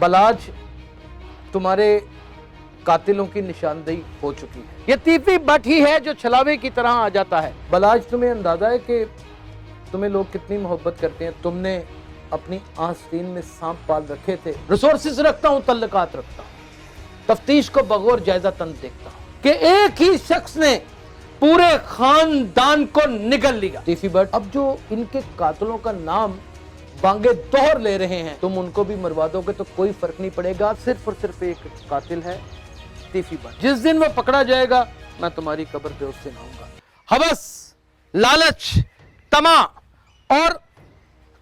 बलाज तुम्हारे कातिलों की निशानदेही हो चुकी है। ये तीफी बट ही है जो छलावे की तरह आ जाता है। बलाज, तुम्हें अंदाजा है कि तुम्हें लोग कितनी मोहब्बत करते हैं। तुमने अपनी आस्तीन में सांप पाल रखे थे। रिसोर्सेज रखता हूं, तल्लकात रखता हूं, तफ्तीश को बगौर जायजा तन देखता हूं कि एक ही शख्स ने पूरे खानदान को निगल लिया। तीफी बट अब जो इनके कातिलों का नाम बांगे दोहर ले रहे हैं, तुम उनको भी मरवा दोगे तो कोई फर्क नहीं पड़ेगा। सिर्फ और सिर्फ एक कातिल है, तीफी बट। जिस दिन वो पकड़ा जाएगा मैं तुम्हारी कब्र पे उससे नहाऊंगा। हवस, लालच, तमा और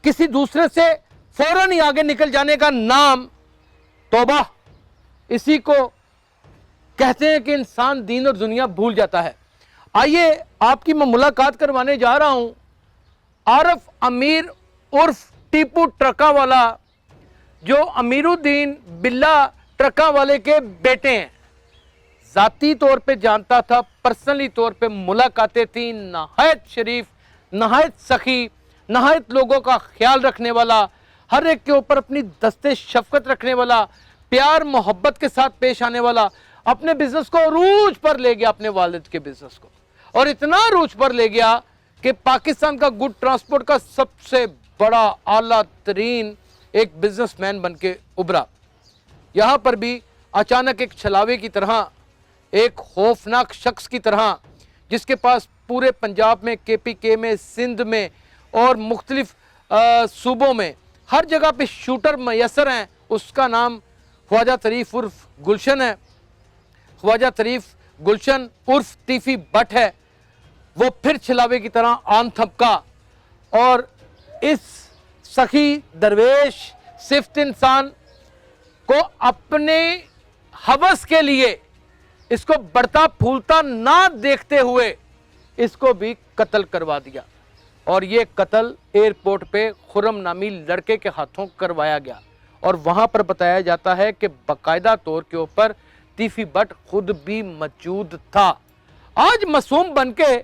किसी दूसरे से फौरन ही आगे निकल जाने का नाम तौबा। इसी को कहते हैं कि इंसान दीन और दुनिया भूल जाता है। आइए आपकी मैं मुलाकात करवाने जा रहा हूं आरफ अमीर उर्फ टीपू ट्रका वाला, जो अमीरुद्दीन बिल्ला ट्रका वाले के बेटे हैं। जाती तौर पे जानता था, पर्सनली तौर पे मुलाकातें थी। नहायत शरीफ, नहायत सखी, नहायत लोगों का ख्याल रखने वाला, हर एक के ऊपर अपनी दस्ते शफकत रखने वाला, प्यार मोहब्बत के साथ पेश आने वाला, अपने बिजनेस को अरूज पर ले गया, अपने वालिद के बिजनेस को, और इतना अरूज पर ले गया कि पाकिस्तान का गुड ट्रांसपोर्ट का सबसे बड़ा आला तरीन एक बिजनेसमैन बन के उभरा। यहाँ पर भी अचानक एक छलावे की तरह, एक खौफनाक शख्स की तरह, जिसके पास पूरे पंजाब में, KPK में, सिंध में और मुख्तलिफ सूबों में हर जगह पे शूटर मैसर हैं, उसका नाम ख्वाजा तरीफ उर्फ गुलशन है। ख्वाजा तरीफ गुलशन उर्फ तीफी बट है। वो फिर छलावे की तरह आन थपका और इस सखी दरवेश सिफ्त इंसान को अपने हवस के लिए, इसको बढ़ता फूलता ना देखते हुए इसको भी कत्ल करवा दिया। और ये कत्ल एयरपोर्ट पे खुर्रम नामी लड़के के हाथों करवाया गया। और वहाँ पर बताया जाता है कि बाकायदा तौर के ऊपर तीफी बट खुद भी मौजूद था। आज मासूम बन के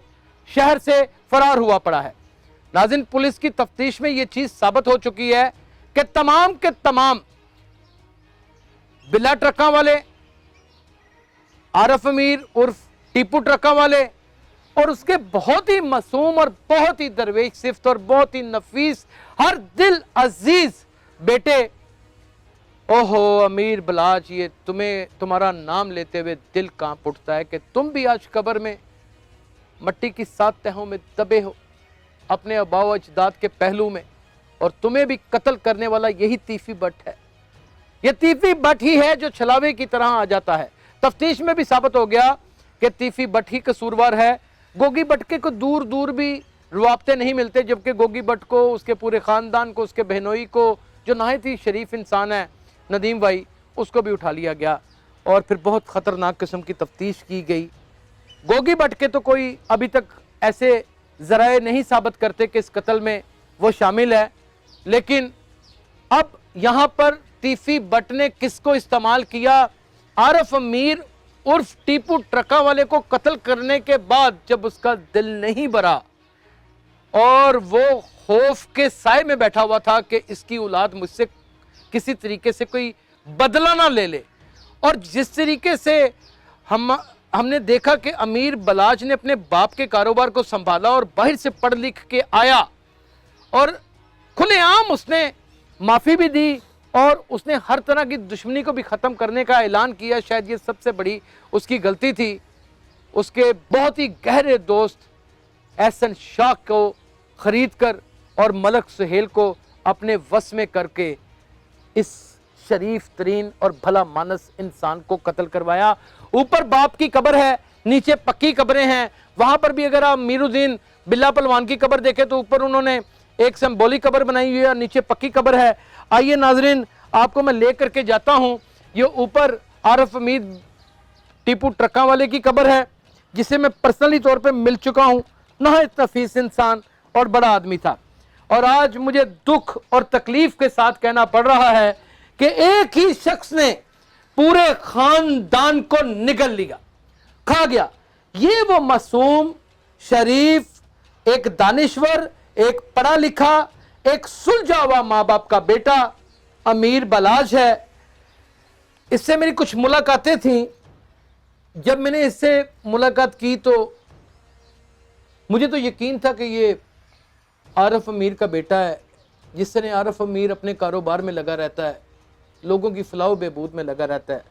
शहर से फरार हुआ पड़ा है। नाज़रीन, पुलिस की तफ्तीश में ये चीज साबित हो चुकी है कि तमाम के तमाम बिल्ला ट्रका वाले, आरफ अमीर उर्फ टीपू ट्रका वाले और उसके बहुत ही मासूम और बहुत ही दरवेश सिफ्त और बहुत ही नफीस, हर दिल अजीज बेटे, ओहो अमीर बलाज, ये तुम्हारा नाम लेते हुए दिल कांप उठता है कि तुम भी आज कब्र में मट्टी की 7 तहों में दबे हो, अपने आबाओ अजदाद के पहलू में, और तुम्हें भी कत्ल करने वाला यही तीफी बट है। यह तीफी बट ही है जो छलावे की तरह आ जाता है। तफ्तीश में भी साबित हो गया कि तीफी बट ही कसूरवार है। गोगी बटके को दूर दूर भी रुआबते नहीं मिलते, जबकि गोगी बट को, उसके पूरे ख़ानदान को, उसके बहनोई को, जो नहायत ही शरीफ इंसान है नदीम भाई, उसको भी उठा लिया गया और फिर बहुत ख़तरनाक किस्म की तफ्तीश की गई। गोगी बटके तो कोई अभी तक ऐसे ज़राए नहीं साबित करते कि इस कत्ल में वो शामिल है, लेकिन अब यहाँ पर तीफी बट ने किसको इस्तेमाल किया? आरफ अमीर उर्फ टीपू ट्रका वाले को कत्ल करने के बाद जब उसका दिल नहीं भरा और वो खौफ के साए में बैठा हुआ था कि इसकी औलाद मुझसे किसी तरीके से कोई बदला ना ले ले, और जिस तरीके से हमने देखा कि अमीर बलाज ने अपने बाप के कारोबार को संभाला और बाहर से पढ़ लिख के आया और खुलेआम उसने माफ़ी भी दी और उसने हर तरह की दुश्मनी को भी ख़त्म करने का ऐलान किया। शायद ये सबसे बड़ी उसकी गलती थी। उसके बहुत ही गहरे दोस्त एहसन शाह को ख़रीद कर और मलक सुहेल को अपने वश में करके इस शरीफ तरीन और भला मानस इंसान को कत्ल करवाया। ऊपर बाप की कब्र है, नीचे पक्की कब्रें हैं। वहाँ पर भी अगर आप अमीरुद्दीन बिल्ला पहलवान की कब्र देखें तो ऊपर उन्होंने एक सिंबॉलिक कब्र बनाई हुई है और नीचे पक्की कब्र है। आइए नाजरीन, आपको मैं ले करके जाता हूँ। ये ऊपर आरफ अमीर टीपू ट्रका वाले की कब्र है, जिसे मैं पर्सनली तौर पे मिल चुका हूँ। नहायत नफीस इंसान और बड़ा आदमी था, और आज मुझे दुख और तकलीफ के साथ कहना पड़ रहा है कि एक ही शख्स ने पूरे खानदान को निगल लिया, खा गया। ये वो मासूम, शरीफ, एक दानिश्वर, एक पढ़ा लिखा, एक सुलझा हुआ माँ बाप का बेटा अमीर बलाज है, इससे मेरी कुछ मुलाकातें थीं। जब मैंने इससे मुलाकात की तो मुझे तो यकीन था कि ये आरिफ अमीर का बेटा है। जिस तरह आरिफ अमीर अपने कारोबार में लगा रहता है, लोगों की फलाह बहबूद में लगा रहता है,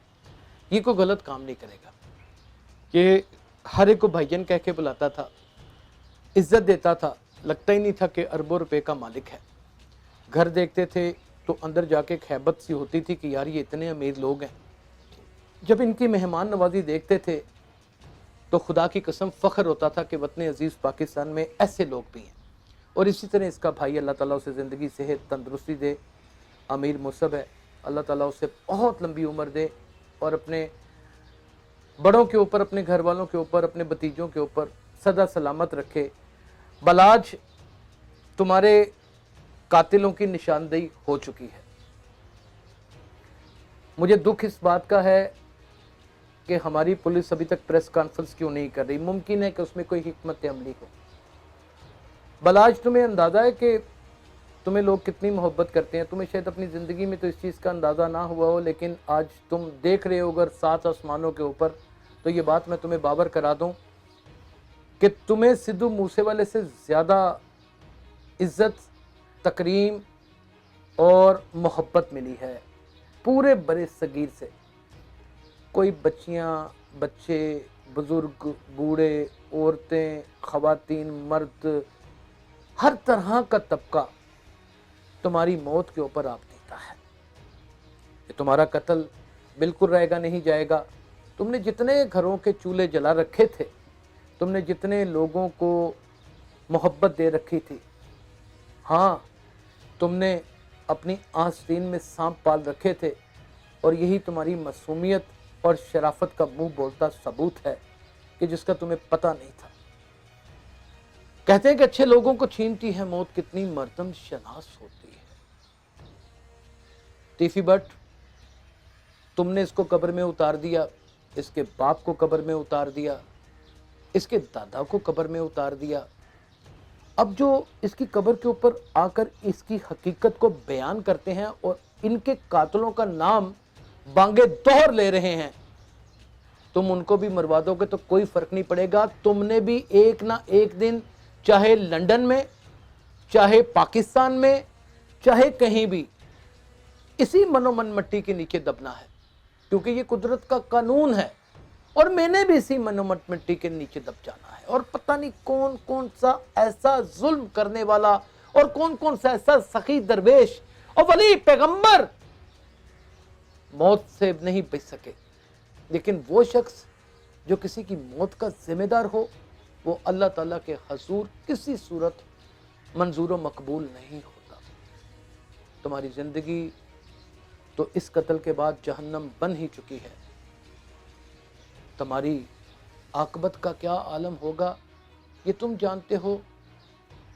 ये कोई गलत काम नहीं करेगा। ये हर एक को भाईजान कह के बुलाता था, इज्जत देता था, लगता ही नहीं था कि अरबों रुपए का मालिक है। घर देखते थे तो अंदर जाके एक हैबत सी होती थी कि यार ये इतने अमीर लोग हैं। जब इनकी मेहमान नवाजी देखते थे तो खुदा की कसम फ़ख्र होता था कि वतन अजीज़ पाकिस्तान में ऐसे लोग भी हैं। और इसी तरह इसका भाई अल्लाह ताला उसे ज़िंदगी सेहत तंदरुस्ती दे, अमीर मुसब है, अल्लाह ताला उसे बहुत लंबी उम्र दे और अपने बड़ों के ऊपर, अपने घर वालों के ऊपर, अपने भतीजों के ऊपर सदा सलामत रखे। बलाज, तुम्हारे कातिलों की निशानदेही हो चुकी है। मुझे दुख इस बात का है कि हमारी पुलिस अभी तक प्रेस कॉन्फ्रेंस क्यों नहीं कर रही। मुमकिन है कि उसमें कोई हिकमत अमली हो। बलाज, तुम्हें अंदाज़ा है कि तुम्हें लोग कितनी मोहब्बत करते हैं। तुम्हें शायद अपनी ज़िंदगी में तो इस चीज़ का अंदाज़ा ना हुआ हो, लेकिन आज तुम देख रहे हो अगर 7 आसमानों के ऊपर, तो ये बात मैं तुम्हें बावर करा दूं कि तुम्हें सिद्धू मूसेवाले से ज़्यादा इज़्ज़त, तकरीम और मोहब्बत मिली है पूरे बड़े सगीर से। कोई बच्चियां, बच्चे, बुजुर्ग, बूढ़े, औरतें, ख़वातीन, मर्द, हर तरह का तबका तुम्हारी मौत के ऊपर आप देता है। कि तुम्हारा कत्ल बिल्कुल रहेगा नहीं जाएगा। तुमने जितने घरों के चूल्हे जला रखे थे, तुमने जितने लोगों को मोहब्बत दे रखी थी, हाँ, तुमने अपनी आस्तीन में सांप पाल रखे थे, और यही तुम्हारी मासूमियत और शराफत का मुंह बोलता सबूत है कि जिसका तुम्हें पता नहीं था। कहते हैं कि अच्छे लोगों को छीनती है मौत, कितनी मर्दम शनास होती है। टीफी बट, तुमने इसको कब्र में उतार दिया, इसके बाप को कब्र में उतार दिया, इसके दादा को कब्र में उतार दिया। अब जो इसकी कब्र के ऊपर आकर इसकी हकीकत को बयान करते हैं और इनके कातलों का नाम बांगे दोहर ले रहे हैं, तुम उनको भी मरवा दोगे तो कोई फर्क नहीं पड़ेगा। तुमने भी एक ना एक दिन, चाहे लंदन में, चाहे पाकिस्तान में, चाहे कहीं भी, इसी मनोमन मट्टी के नीचे दबना है, क्योंकि ये कुदरत का कानून है। और मैंने भी इसी मनोमन मिट्टी के नीचे दब जाना है। और पता नहीं कौन कौन सा ऐसा जुल्म करने वाला और कौन कौन सा ऐसा सखी दरवेश और वली पैगंबर मौत से नहीं बच सके, लेकिन वो शख्स जो किसी की मौत का जिम्मेदार हो, वो अल्लाह ताला के हजूर किसी सूरत मंजूर व मकबूल नहीं होता। तुम्हारी जिंदगी तो इस कत्ल के बाद जहन्नम बन ही चुकी है। तुम्हारी आकबत का क्या आलम होगा ये तुम जानते हो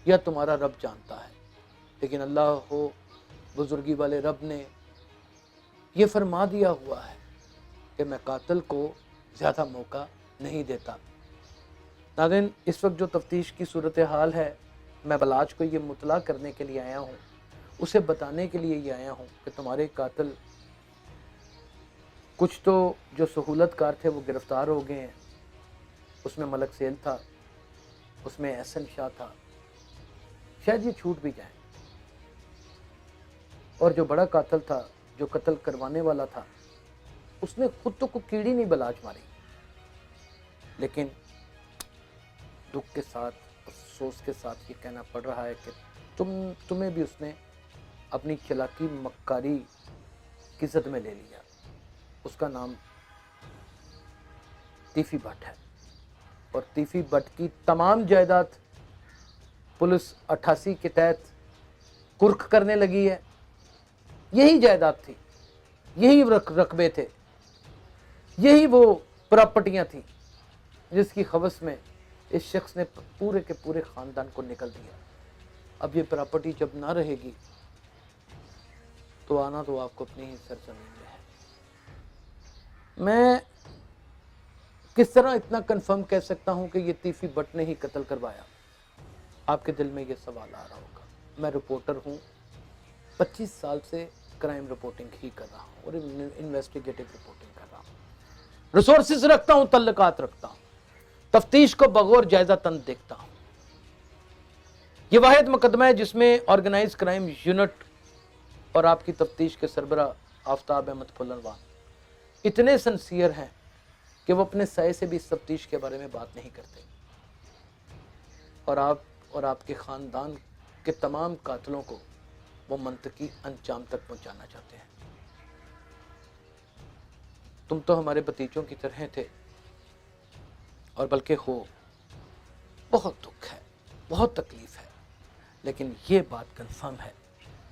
या तुम्हारा रब जानता है। लेकिन अल्लाह हो बुजुर्गी वाले रब ने ये फरमा दिया हुआ है कि मैं कातिल को ज़्यादा मौका नहीं देता। नाज़रीन, इस वक्त जो तफ्तीश की सूरत हाल है, मैं बलाज को ये मुतला करने के लिए आया हूँ, उसे बताने के लिए ये आया हूँ कि तुम्हारे कातिल कुछ तो जो सहूलतकार थे वो गिरफ़्तार हो गए हैं। उसमें मलक सेल था, उसमें एहसन शाह था, शायद ये छूट भी जाए। और जो बड़ा कातिल था, जो कत्ल करवाने वाला था, उसने खुद तो कोई कीड़ी नहीं बलाज मारी, लेकिन दुख के साथ, अफसोस के साथ ये कहना पड़ रहा है कि तुम्हें भी उसने अपनी चालाकी मक्कारी की ज़द में ले लिया। उसका नाम तीफी भट्ट है और तीफी भट्ट की तमाम जायदाद पुलिस 88 के तहत कुर्क करने लगी है। यही जायदाद थी, यही रकबे थे, यही वो प्रॉपर्टियां थी जिसकी खवस में इस शख्स ने पूरे के पूरे ख़ानदान को निकल दिया। अब ये प्रॉपर्टी जब ना रहेगी तो आना तो आपको अपनी ही सरजमीन में है। मैं किस तरह इतना कंफर्म कह सकता हूं कि ये तीफी भट्ट ने ही कत्ल करवाया? आपके दिल में ये सवाल आ रहा होगा। मैं रिपोर्टर हूं, 25 साल से क्राइम रिपोर्टिंग ही कर रहा हूँ और इन्वेस्टिगेटिव रिपोर्टिंग कर रहा हूँ। रिसोर्सेज रखता हूँ, तल्लुकात रखता हूँ, तफ्तीश को बगौर जायजा तंद देखता हूँ। ये वाहिद मुकदमा है जिसमें ऑर्गेनाइज क्राइम यूनिट और आपकी तफ्तीश के सरबरा आफ्ताब अहमद फुल्लनवान इतने सिंसियर हैं कि वो अपने साये से भी इस तफ्तीश के बारे में बात नहीं करते, और आप और आपके ख़ानदान के तमाम कातिलों को वो मंतकी अंजाम तक पहुंचाना चाहते हैं। तुम तो हमारे भतीजों की तरह थे, और बल्कि हो। बहुत दुख है, बहुत तकलीफ है, लेकिन ये बात कंफर्म है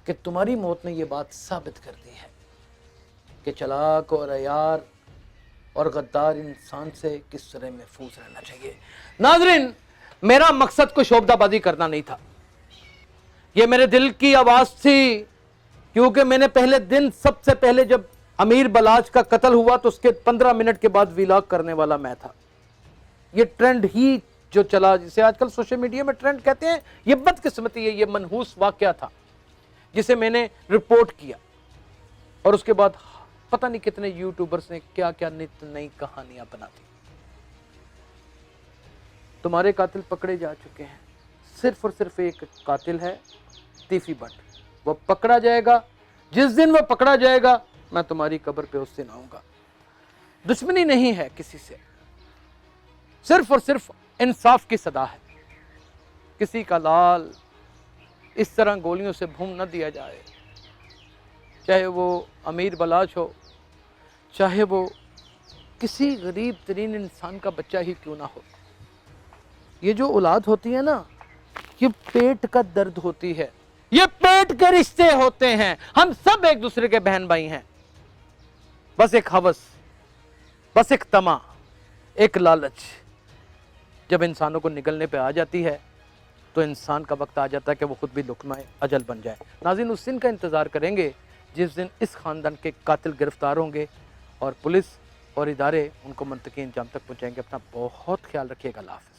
कि तुम्हारी मौत ने ये बात साबित कर दी है कि चालाक और अयार और गद्दार इंसान से किस तरह महफूज रहना चाहिए। नाज़रीन, मेरा मकसद को शोबदाबाजी करना नहीं था, ये मेरे दिल की आवाज़ थी, क्योंकि मैंने पहले दिन सबसे पहले जब अमीर बलाच का कत्ल हुआ तो उसके 15 मिनट के बाद व्लॉग करने वाला मैं था। ये ट्रेंड ही जो चला, जिसे आजकल सोशल मीडिया में ट्रेंड कहते हैं, ये बदकिस्मती है, ये मनहूस वाक़या था जिसे मैंने रिपोर्ट किया, और उसके बाद पता नहीं कितने यूट्यूबर्स ने क्या क्या नित नई कहानियां बना दी। तुम्हारे कातिल पकड़े जा चुके हैं, सिर्फ और सिर्फ एक कातिल है, तीफी भट्ट। वो पकड़ा जाएगा, जिस दिन वो पकड़ा जाएगा मैं तुम्हारी कब्र पे उस दिन आऊंगा। दुश्मनी नहीं है किसी से, सिर्फ और सिर्फ इंसाफ की सदा है। किसी का लाल इस तरह गोलियों से भून न दिया जाए, चाहे वो अमीर बलाच हो, चाहे वो किसी गरीब तरीन इंसान का बच्चा ही क्यों ना हो। ये जो औलाद होती है ना, ये पेट का दर्द होती है, ये पेट के रिश्ते होते हैं। हम सब एक दूसरे के बहन भाई हैं। बस एक हवस, बस एक तमा, एक लालच जब इंसानों को निगलने पे आ जाती है तो इंसान का वक्त आ जाता है कि वो खुद भी लुक़्मा-ए अजल बन जाए। नाज़रीन, उस दिन का इंतज़ार करेंगे जिस दिन इस ख़ानदान के कातिल गिरफ्तार होंगे और पुलिस और इदारे उनको मंतकी अंजाम तक पहुँचाएंगे। अपना बहुत ख्याल रखिएगा। अल्लाह हाफ़िज़।